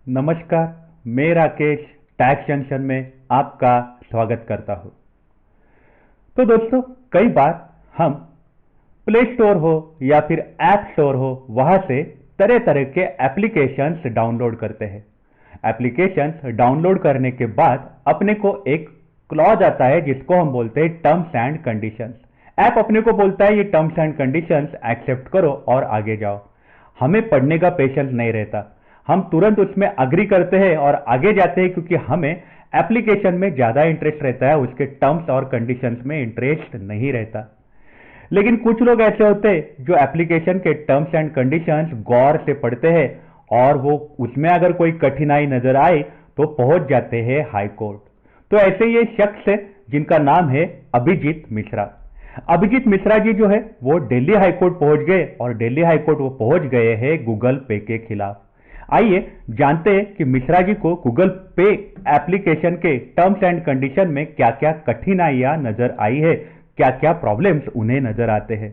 नमस्कार। मैं Rakesh tax junction में आपका स्वागत करता हूं। तो दोस्तों, कई बार हम प्ले स्टोर हो या फिर ऐप स्टोर हो, वहां से तरह तरह के एप्लीकेशंस डाउनलोड करते हैं। एप्लीकेशंस डाउनलोड करने के बाद अपने को एक क्लॉज आता है जिसको हम बोलते हैं टर्म्स एंड कंडीशंस। ऐप अपने को बोलता है ये टर्म्स एंड कंडीशंस एक्सेप्ट करो और आगे जाओ। हमें पढ़ने का पेशेंस नहीं रहता, हम तुरंत उसमें अग्री करते हैं और आगे जाते हैं क्योंकि हमें एप्लीकेशन में ज्यादा इंटरेस्ट रहता है, उसके टर्म्स और कंडीशंस में इंटरेस्ट नहीं रहता। लेकिन कुछ लोग ऐसे होते हैं जो एप्लीकेशन के टर्म्स एंड कंडीशंस गौर से पढ़ते हैं और वो उसमें अगर कोई कठिनाई नजर आए तो पहुंच जाते हैं हाई कोर्ट। तो ऐसे ये शख्स है जिनका नाम है अभिजीत मिश्रा। अभिजीत मिश्रा जी जो है वो दिल्ली हाई कोर्ट पहुंच गए और दिल्ली हाई कोर्ट वो पहुंच गए हैं गूगल पे के खिलाफ। आइए जानते हैं कि मिश्रा जी को गूगल पे एप्लीकेशन के टर्म्स एंड कंडीशन में क्या क्या कठिनाइयां नजर आई है, क्या क्या प्रॉब्लम्स उन्हें नजर आते हैं।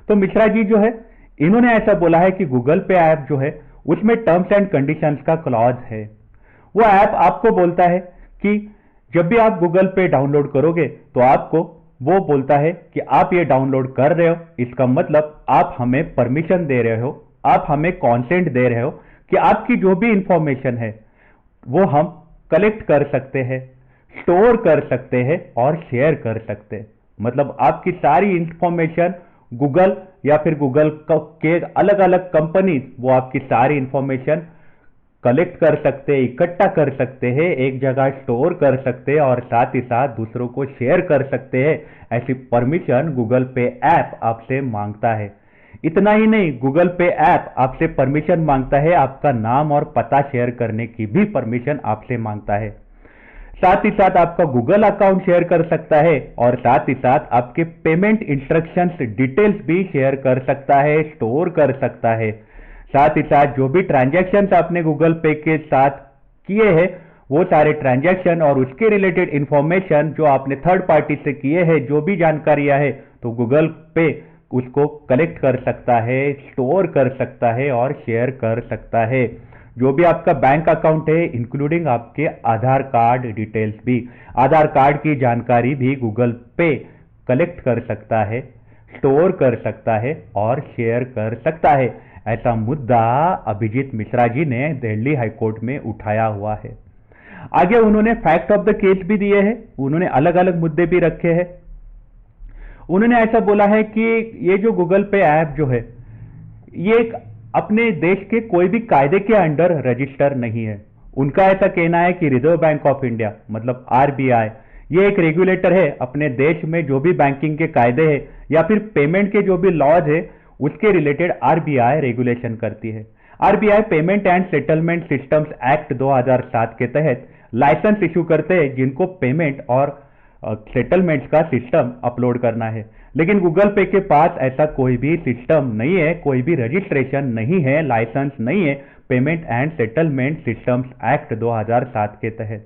तो मिश्रा जी जो है इन्होंने ऐसा बोला है कि गूगल पे ऐप जो है उसमें टर्म्स एंड कंडीशंस का क्लॉज है। वो ऐप आपको बोलता है कि जब भी आप गूगल पे डाउनलोड करोगे तो आपको वो बोलता है कि आप ये डाउनलोड कर रहे हो, इसका मतलब आप हमें परमिशन दे रहे हो, आप हमें कॉन्सेंट दे रहे हो कि आपकी जो भी इंफॉर्मेशन है वो हम कलेक्ट कर सकते हैं, स्टोर कर सकते हैं और शेयर कर सकते हैं। मतलब आपकी सारी इंफॉर्मेशन गूगल या फिर गूगल के अलग अलग कंपनीज वो आपकी सारी इंफॉर्मेशन कलेक्ट कर सकते हैं, इकट्ठा कर सकते हैं, एक जगह स्टोर कर सकते हैं और साथ ही साथ दूसरों को शेयर कर सकते हैं। ऐसी परमिशन गूगल पे ऐप आपसे मांगता है। इतना ही नहीं, गूगल पे ऐप आपसे परमिशन मांगता है, आपका नाम और पता शेयर करने की भी परमिशन आपसे मांगता है। साथ ही साथ आपका गूगल अकाउंट शेयर कर सकता है और साथ ही साथ आपके पेमेंट इंस्ट्रक्शंस डिटेल्स भी शेयर कर सकता है, स्टोर कर सकता है। साथ ही साथ जो भी ट्रांजैक्शंस आपने गूगल पे के साथ किए हैं वो सारे ट्रांजैक्शन और उसके रिलेटेड इंफॉर्मेशन जो आपने थर्ड पार्टी से किए हैं, जो भी जानकारियां है, तो गूगल पे उसको कलेक्ट कर सकता है, स्टोर कर सकता है और शेयर कर सकता है। जो भी आपका बैंक अकाउंट है इंक्लूडिंग आपके आधार कार्ड डिटेल्स भी, आधार कार्ड की जानकारी भी गूगल पे कलेक्ट कर सकता है, स्टोर कर सकता है और शेयर कर सकता है। ऐसा मुद्दा अभिजीत मिश्रा जी ने दिल्ली हाईकोर्ट में उठाया हुआ है। आगे उन्होंने फैक्ट ऑफ द केस भी दिए हैं, उन्होंने अलग अलग मुद्दे भी रखे हैं। उन्होंने ऐसा बोला है कि ये जो गूगल पे ऐप जो है ये एक अपने देश के कोई भी कायदे के अंडर रजिस्टर नहीं है। उनका ऐसा कहना है कि रिजर्व बैंक ऑफ इंडिया मतलब आरबीआई ये एक रेगुलेटर है, अपने देश में जो भी बैंकिंग के कायदे हैं या फिर पेमेंट के जो भी लॉज है उसके रिलेटेड आरबीआई रेगुलेशन करती है। RBI payment and settlement systems act 2007 के तहत लाइसेंस इशू करते हैं जिनको पेमेंट और सेटलमेंट्स का सिस्टम अपलोड करना है। लेकिन गूगल पे के पास ऐसा कोई भी सिस्टम नहीं है, कोई भी रजिस्ट्रेशन नहीं है, लाइसेंस नहीं है payment and settlement systems act 2007 के तहत।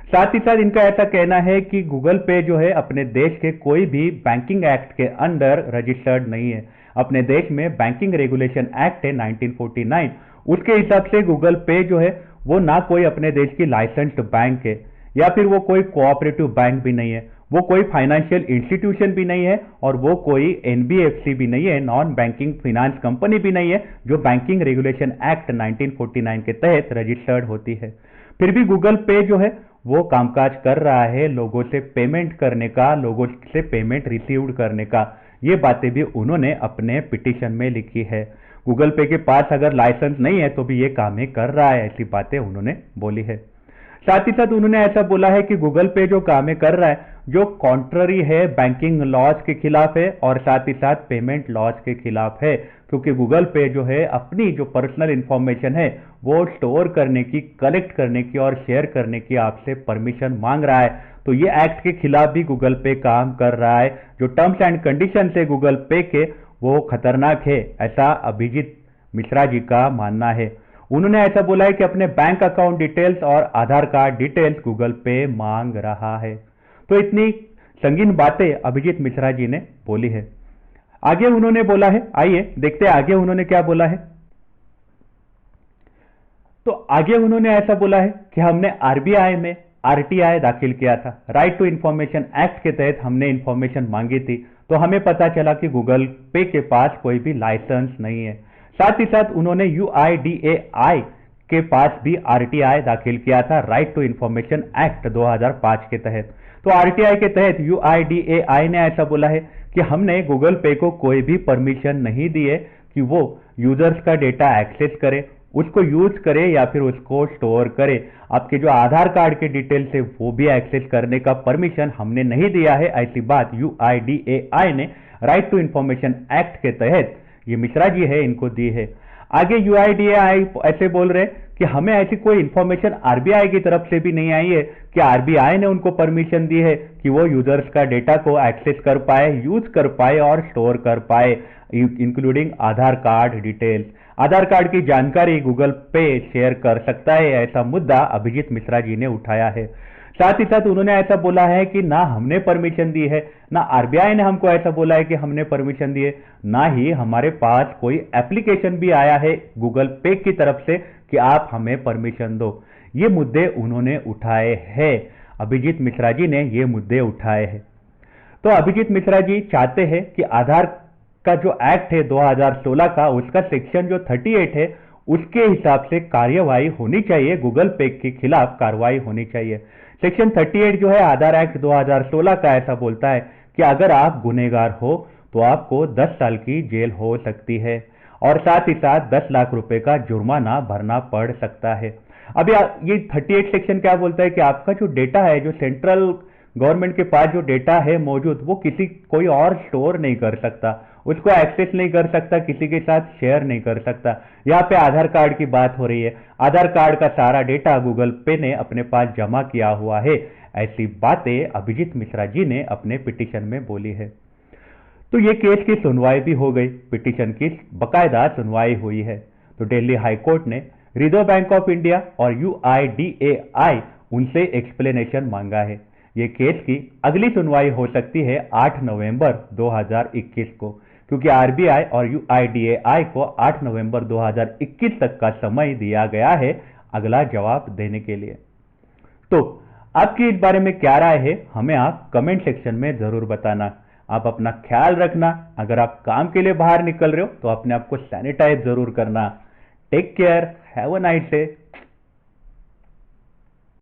साथ ही साथ इनका ऐसा कहना है कि गूगल पे जो है अपने देश के कोई भी बैंकिंग एक्ट के अंडर रजिस्टर्ड नहीं है। अपने देश में बैंकिंग रेगुलेशन एक्ट है 1949, उसके हिसाब से गूगल पे जो है वो ना कोई अपने देश की लाइसेंस्ड बैंक है या फिर वो कोई कोऑपरेटिव बैंक भी नहीं है, वो कोई फाइनेंशियल इंस्टीट्यूशन भी नहीं है और वो कोई एनबीएफसी भी नहीं है, नॉन बैंकिंग फाइनेंस कंपनी भी नहीं है जो बैंकिंग रेगुलेशन एक्ट 1949 के तहत रजिस्टर्ड होती है। फिर भी गूगल पे जो है वो कामकाज कर रहा है लोगों से पेमेंट करने का, लोगों से पेमेंट रिसीव्ड करने का। ये बातें भी उन्होंने अपने पिटीशन में लिखी है। गूगल पे के पास अगर लाइसेंस नहीं है तो भी ये काम कर रहा है, ऐसी बातें उन्होंने बोली है। साथ ही साथ उन्होंने ऐसा बोला है कि गूगल पे जो काम कर रहा है जो कॉन्ट्ररी है बैंकिंग लॉज के खिलाफ है और साथ ही साथ पेमेंट लॉज के खिलाफ है, क्योंकि गूगल पे जो है अपनी जो पर्सनल इंफॉर्मेशन है वो स्टोर करने की, कलेक्ट करने की और शेयर करने की आपसे परमिशन मांग रहा है। तो ये एक्ट के खिलाफ भी गूगल पे काम कर रहा है। जो टर्म्स एंड कंडीशन है गूगल पे के वो खतरनाक है, ऐसा अभिजीत मिश्रा जी का मानना है। उन्होंने ऐसा बोला है कि अपने बैंक अकाउंट डिटेल्स और आधार कार्ड डिटेल्स गूगल पे मांग रहा है। तो इतनी संगीन बातें अभिजीत मिश्रा जी ने बोली है। आगे उन्होंने बोला है, आइए देखते हैं आगे उन्होंने क्या बोला है। तो आगे उन्होंने ऐसा बोला है कि हमने आरबीआई में आरटीआई दाखिल किया था, राइट टू इंफॉर्मेशन एक्ट के तहत हमने इंफॉर्मेशन मांगी थी, तो हमें पता चला कि गूगल पे के पास कोई भी लाइसेंस नहीं है। साथ ही साथ उन्होंने यूआईडीएआई के पास भी आरटीआई दाखिल किया था, राइट टू इंफॉर्मेशन एक्ट 2005 के तहत। तो आरटीआई के तहत यूआईडीएआई ने ऐसा बोला है कि हमने गूगल पे को कोई भी परमिशन नहीं दी है कि वो यूजर्स का डेटा एक्सेस करे, उसको यूज करे या फिर उसको स्टोर करे। आपके जो आधार कार्ड के डिटेल्स है वो भी एक्सेस करने का परमिशन हमने नहीं दिया है, ऐसी बात यूआईडीएआई ने राइट टू इंफॉर्मेशन एक्ट के तहत, ये मिश्रा जी है, इनको दी है। आगे यूआईडीएआई ऐसे बोल रहे कि हमें ऐसी कोई इंफॉर्मेशन आरबीआई की तरफ से भी नहीं आई है कि आरबीआई ने उनको परमिशन दी है कि वो यूजर्स का डेटा को एक्सेस कर पाए, यूज कर पाए और स्टोर कर पाए, इंक्लूडिंग आधार कार्ड डिटेल्स। आधार कार्ड की जानकारी गूगल पे शेयर कर सकता है, ऐसा मुद्दा अभिजीत मिश्रा जी ने उठाया है। साथ ही साथ उन्होंने ऐसा बोला है कि ना हमने परमिशन दी है, ना आरबीआई ने हमको ऐसा बोला है कि हमने परमिशन दी है, ना ही हमारे पास कोई एप्लीकेशन भी आया है गूगल पे की तरफ से कि आप हमें परमिशन दो। ये मुद्दे उन्होंने उठाए हैं, अभिजीत मिश्रा जी ने ये मुद्दे उठाए हैं। तो अभिजीत मिश्रा जी चाहते हैं कि आधार का जो एक्ट है 2016 का, उसका सेक्शन जो 38 है उसके हिसाब से कार्यवाही होनी चाहिए, गूगल पे के खिलाफ कार्रवाई होनी चाहिए। सेक्शन 38 जो है आधार एक्ट 2016 का ऐसा बोलता है कि अगर आप गुनहगार हो तो आपको 10 साल की जेल हो सकती है और साथ ही साथ 10 लाख रुपए का जुर्माना भरना पड़ सकता है। अब ये 38 सेक्शन क्या बोलता है कि आपका जो डेटा है, जो सेंट्रल गवर्नमेंट के पास जो डेटा है मौजूद, वो कोई और स्टोर नहीं कर सकता, उसको एक्सेस नहीं कर सकता, किसी के साथ शेयर नहीं कर सकता। यहाँ पे आधार कार्ड की बात हो रही है, आधार कार्ड का सारा डेटा गूगल पे ने अपने पास जमा किया हुआ है, ऐसी बातें अभिजीत मिश्रा जी ने अपने पिटीशन में बोली है। तो ये केस की सुनवाई भी हो गई, पिटीशन की बकायदा सुनवाई हुई है। तो दिल्ली हाईकोर्ट ने रिजर्व बैंक ऑफ इंडिया और यूआईडीएआई उनसे एक्सप्लेनेशन मांगा है। ये केस की अगली सुनवाई हो सकती है 8 नवंबर 2021 को, क्योंकि आरबीआई और यूआईडीएआई को 8 नवंबर 2021 तक का समय दिया गया है अगला जवाब देने के लिए। तो आपकी इस बारे में क्या राय है, हमें आप कमेंट सेक्शन में जरूर बताना। आप अपना ख्याल रखना, अगर आप काम के लिए बाहर निकल रहे हो तो अपने आप को सैनिटाइज जरूर करना। Take care, have a nice day.